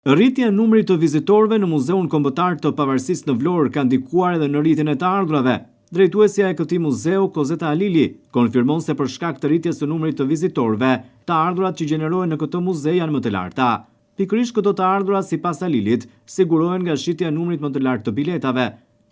Rritja e numrit të vizitorëve në Muzeun Kombëtar të Pavarësisë në Vlorë ka ndikuar edhe në rritjen e të ardhurave. Drejtuesja e këtij muzeu, Kozeta Halili, konfirmon se për shkak të rritjes së numrit të vizitorëve, të ardhurat që gjenerohen në këtë muze janë më të larta. Pikërisht këto të ardhura, sipas Halilit, sigurohen nga shitja e numrit më të lartë të biletave.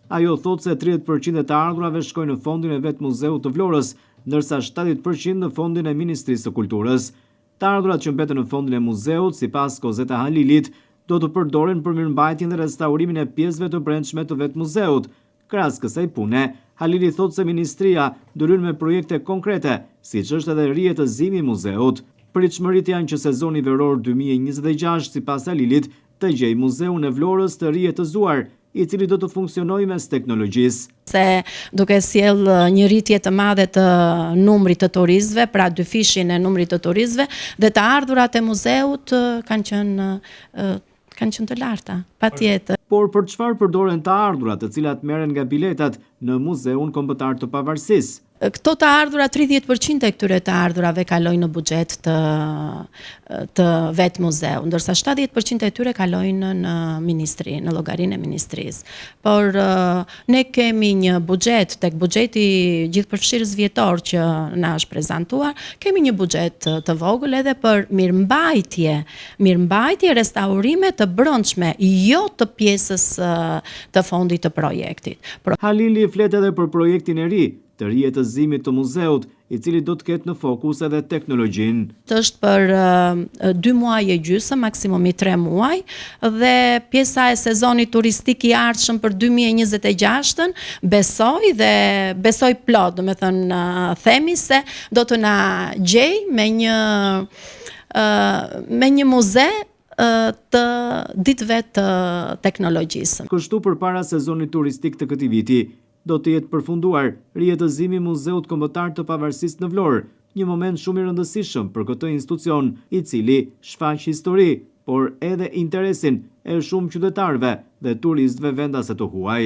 Ajo thotë se 30% e të ardhurave shkojnë në fondin e vetë Muzeut të Vlorës, ndërsa 70% në fondin e Ministrisë së Kulturës. Të ardhurat që mbeten në fondin e muzeut, sipas Kozeta Halilit, do të përdoren për mirëmbajtjen dhe restaurimin e pjesëve të brendshme të vetë muzeut. Krahas kësaj pune, Halili thotë se ministria ndryn me projekte konkrete, siç është edhe rijetëzimi i muzeut. Pritshmëritë janë që sezoni veror 2026, sipas Halilit, të gjejë muzeun e Vlorës të rijetëzuar, i cili do të funksionojë mes teknologjisë. Se duke sjell një rritje të madhe të numrit të turistëve, pra dyfishin e numrit të turistëve, dhe të ardhurat e muzeut kanë qenë të larta, patjetër. Por për çfarë përdoren të ardhurat, të cilat merren nga biletat në Muzeun Kombëtar të Pavarësisë? Këto të ardhura, 30% e këtyre të ardhurave kalojnë në buxhet të vetë muzeu, ndërsa 70% e tyre kalojnë në ministri, në llogarinë e ministrisë. Por ne kemi një buxhet, tek buxheti gjithëpërfshirës vjetor që na është prezantuar, kemi një buxhet të vogël edhe për mirëmbajtje, restaurime të brendshme, jo të pjesës të fondit të projektit. Halili flet edhe për projektin e ri të rijetëzimit të muzeut, i cili do të ketë në fokus edhe teknologjinë. Është për 2 muaj e gjysmë, maksimumi 3 muaj, dhe pjesa e sezonit turistik i ardhshëm për 2026-ën, besoj plot, do me thënë, themi se do të na gjej me një muze të ditëve të teknologjisë. Kështu përpara sezonit turistik të këtij viti, do të jetë përfunduar rijetëzimi i Muzeut Kombëtar të Pavarësisë në Vlorë, një moment shumë i rëndësishëm për këtë institucion, i cili shfaq histori, por edhe interesin e shumë qytetarëve dhe turistëve vendase të huaj.